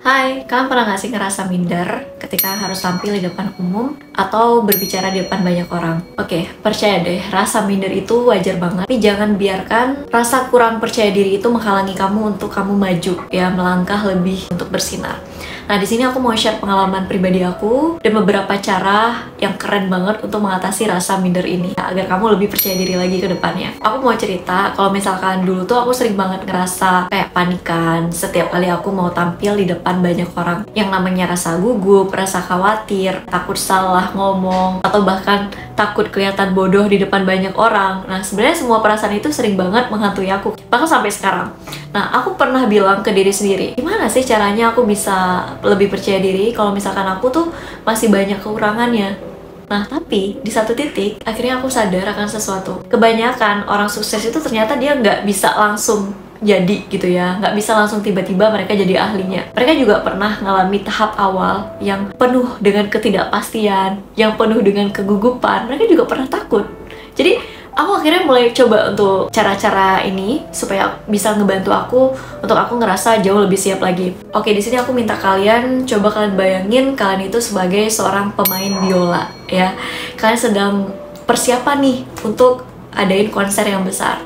Hai, kalian pernah gak sih ngerasa minder ketika harus tampil di depan umum atau berbicara di depan banyak orang? Oke, percaya deh, rasa minder itu wajar banget. Tapi jangan biarkan rasa kurang percaya diri itu menghalangi kamu untuk kamu maju, ya, melangkah lebih untuk bersinar. Nah, di sini aku mau share pengalaman pribadi aku dan beberapa cara yang keren banget untuk mengatasi rasa minder ini, ya, agar kamu lebih percaya diri lagi ke depannya. Aku mau cerita, kalau misalkan dulu tuh aku sering banget ngerasa kayak panikan setiap kali aku mau tampil di depan banyak orang. Yang namanya rasa gugup, rasa khawatir, takut salah ngomong, atau bahkan takut kelihatan bodoh di depan banyak orang. Nah, sebenarnya semua perasaan itu sering banget menghantui aku, bahkan sampai sekarang. Nah, aku pernah bilang ke diri sendiri, gimana sih caranya aku bisa lebih percaya diri kalau misalkan aku tuh masih banyak kekurangannya. Nah, tapi di satu titik, akhirnya aku sadar akan sesuatu. Kebanyakan orang sukses itu ternyata dia nggak bisa langsung jadi gitu ya, nggak bisa langsung tiba-tiba mereka jadi ahlinya. Mereka juga pernah ngalami tahap awal yang penuh dengan ketidakpastian, yang penuh dengan kegugupan. Mereka juga pernah takut. Jadi aku akhirnya mulai coba untuk cara-cara ini supaya bisa ngebantu aku untuk aku ngerasa jauh lebih siap lagi. Oke, di sini aku minta kalian coba kalian bayangin kalian itu sebagai seorang pemain biola, ya. Kalian sedang persiapan nih untuk adain konser yang besar.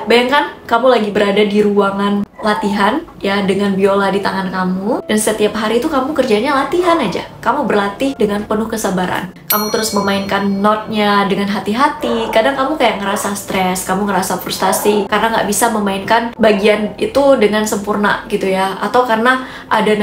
Bayangkan kamu lagi berada di ruangan latihan, ya, dengan biola di tangan kamu, dan setiap hari itu kamu kerjanya latihan aja. Kamu berlatih dengan penuh kesabaran. Kamu terus memainkan notnya dengan hati-hati. Kadang kamu kayak ngerasa stres, kamu ngerasa frustasi karena nggak bisa memainkan bagian itu dengan sempurna gitu ya, atau karena ada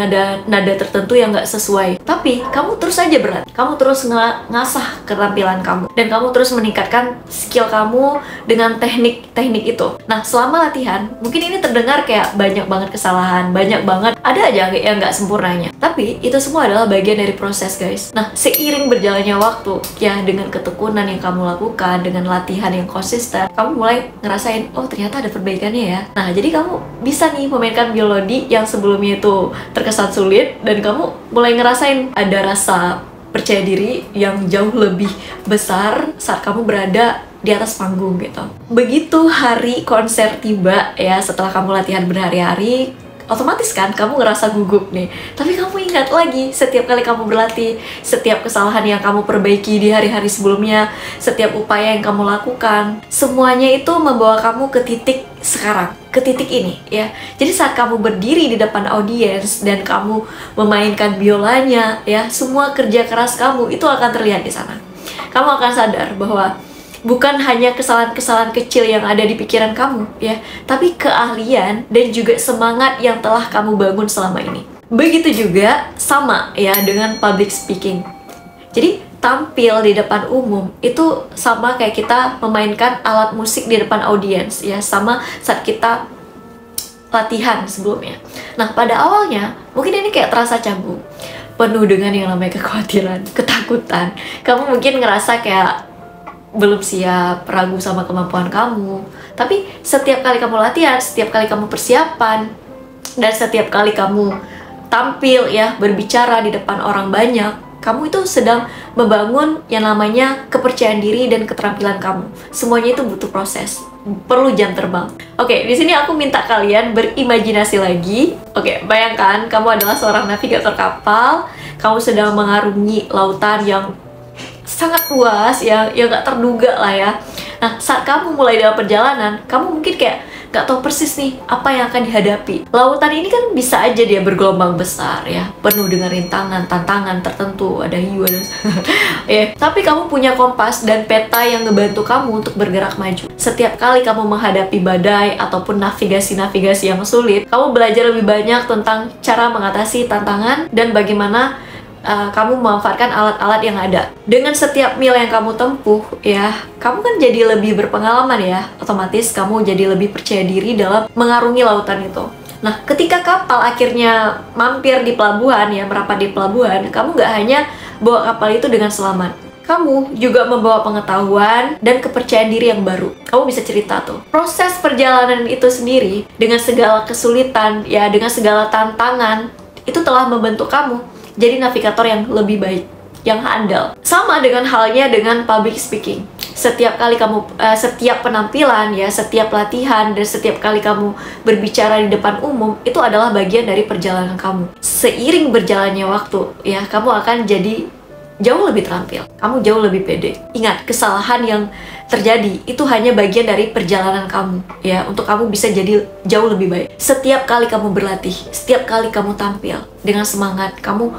nada tertentu yang nggak sesuai. Tapi kamu terus aja berlatih, kamu terus ngasah keterampilan kamu, dan kamu terus meningkatkan skill kamu dengan teknik-teknik itu. Nah, selama latihan, mungkin ini terdengar kayak banyak banget kesalahan, banyak banget, ada aja yang nggak sempurnanya. Tapi itu semua adalah bagian dari proses, guys. Nah, seiring berjalannya waktu, ya, dengan ketekunan yang kamu lakukan, dengan latihan yang konsisten, kamu mulai ngerasain, oh ternyata ada perbaikannya ya. Nah, jadi kamu bisa nih memainkan melodi yang sebelumnya itu terkesan sulit, dan kamu mulai ngerasain ada rasa percaya diri yang jauh lebih besar saat kamu berada di atas panggung gitu. Begitu hari konser tiba, ya, setelah kamu latihan berhari-hari, otomatis kan kamu ngerasa gugup nih. Tapi kamu ingat lagi setiap kali kamu berlatih, setiap kesalahan yang kamu perbaiki di hari-hari sebelumnya, setiap upaya yang kamu lakukan, semuanya itu membawa kamu ke titik sekarang, ke titik ini, ya. Jadi saat kamu berdiri di depan audiens dan kamu memainkan biolanya, ya, semua kerja keras kamu itu akan terlihat di sana. Kamu akan sadar bahwa bukan hanya kesalahan-kesalahan kecil yang ada di pikiran kamu, ya, tapi keahlian dan juga semangat yang telah kamu bangun selama ini. Begitu juga sama, ya, dengan public speaking. Jadi tampil di depan umum itu sama kayak kita memainkan alat musik di depan audiens, ya, sama saat kita latihan sebelumnya. Nah, pada awalnya mungkin ini kayak terasa canggung, penuh dengan yang namanya kekhawatiran, ketakutan. Kamu mungkin ngerasa kayak belum siap, ragu sama kemampuan kamu. Tapi setiap kali kamu latihan, setiap kali kamu persiapan, dan setiap kali kamu tampil, ya, berbicara di depan orang banyak, kamu itu sedang membangun yang namanya kepercayaan diri dan keterampilan kamu. Semuanya itu butuh proses, perlu jam terbang. Oke, di sini aku minta kalian berimajinasi lagi. Oke, bayangkan kamu adalah seorang navigator kapal, kamu sedang mengarungi lautan yang sangat luas, ya, yang nggak terduga lah ya. Nah, saat kamu mulai dalam perjalanan, kamu mungkin kayak nggak tahu persis nih apa yang akan dihadapi. Lautan ini kan bisa aja dia bergelombang besar, ya, penuh dengan rintangan, tantangan tertentu, ada hiu, ada ya. Tapi kamu punya kompas dan peta yang ngebantu kamu untuk bergerak maju. Setiap kali kamu menghadapi badai ataupun navigasi-navigasi yang sulit, kamu belajar lebih banyak tentang cara mengatasi tantangan dan bagaimana kamu memanfaatkan alat-alat yang ada. Dengan setiap mil yang kamu tempuh, ya, kamu kan jadi lebih berpengalaman, ya. Otomatis kamu jadi lebih percaya diri dalam mengarungi lautan itu. Nah, ketika kapal akhirnya mampir di pelabuhan, ya, merapat di pelabuhan, kamu nggak hanya bawa kapal itu dengan selamat. Kamu juga membawa pengetahuan dan kepercayaan diri yang baru. Kamu bisa cerita tuh. Proses perjalanan itu sendiri, dengan segala kesulitan, ya, dengan segala tantangan, itu telah membentuk kamu jadi navigator yang lebih baik, yang handal. Sama dengan halnya dengan public speaking. setiap kali kamu, setiap penampilan ya, setiap latihan, dan setiap kali kamu berbicara di depan umum, itu adalah bagian dari perjalanan kamu. Seiring berjalannya waktu ya, kamu akan jadi jauh lebih terampil, kamu jauh lebih pede. Ingat, kesalahan yang terjadi itu hanya bagian dari perjalanan kamu ya, untuk kamu bisa jadi jauh lebih baik. Setiap kali kamu berlatih, setiap kali kamu tampil dengan semangat, kamu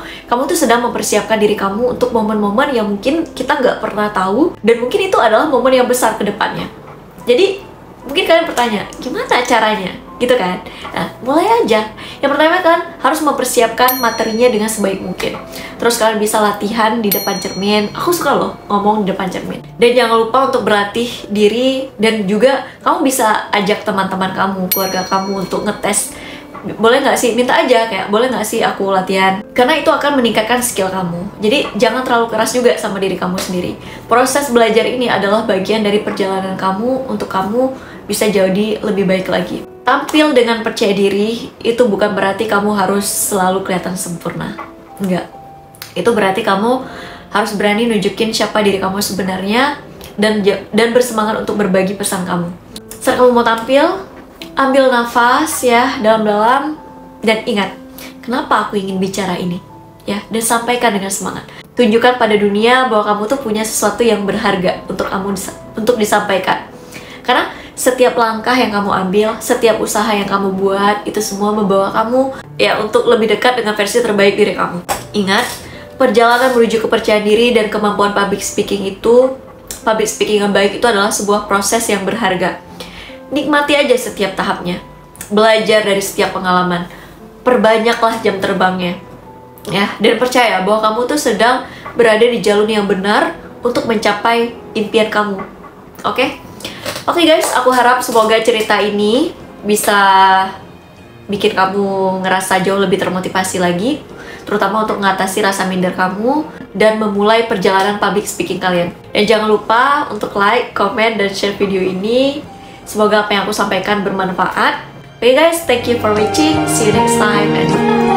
tuh sedang mempersiapkan diri kamu untuk momen-momen yang mungkin kita nggak pernah tahu, dan mungkin itu adalah momen yang besar ke depannya. Jadi mungkin kalian bertanya, gimana caranya? Gitu kan? Nah, mulai aja. Yang pertama, kalian harus mempersiapkan materinya dengan sebaik mungkin. Terus kalian bisa latihan di depan cermin. Aku suka loh ngomong di depan cermin. Dan jangan lupa untuk berlatih diri, dan juga kamu bisa ajak teman-teman kamu, keluarga kamu untuk ngetes. Boleh nggak sih? Minta aja, kayak boleh nggak sih aku latihan? Karena itu akan meningkatkan skill kamu. Jadi jangan terlalu keras juga sama diri kamu sendiri. Proses belajar ini adalah bagian dari perjalanan kamu untuk kamu bisa jadi lebih baik lagi. Tampil dengan percaya diri itu bukan berarti kamu harus selalu kelihatan sempurna. Enggak. Itu berarti kamu harus berani nunjukin siapa diri kamu sebenarnya, dan bersemangat untuk berbagi pesan kamu. Saat kamu mau tampil, ambil nafas ya dalam-dalam, dan ingat, kenapa aku ingin bicara ini? Ya, dan sampaikan dengan semangat. Tunjukkan pada dunia bahwa kamu tuh punya sesuatu yang berharga untuk disampaikan. Karena setiap langkah yang kamu ambil, setiap usaha yang kamu buat, itu semua membawa kamu ya untuk lebih dekat dengan versi terbaik diri kamu. Ingat, perjalanan menuju kepercayaan diri dan kemampuan public speaking yang baik itu adalah sebuah proses yang berharga. Nikmati aja setiap tahapnya. Belajar dari setiap pengalaman. Perbanyaklah jam terbangnya. Ya, dan percaya bahwa kamu tuh sedang berada di jalur yang benar untuk mencapai impian kamu. Oke? Oke guys, aku harap semoga cerita ini bisa bikin kamu ngerasa jauh lebih termotivasi lagi, terutama untuk mengatasi rasa minder kamu dan memulai perjalanan public speaking kalian. Dan jangan lupa untuk like, comment, dan share video ini. Semoga apa yang aku sampaikan bermanfaat. Oke guys, thank you for watching. See you next time and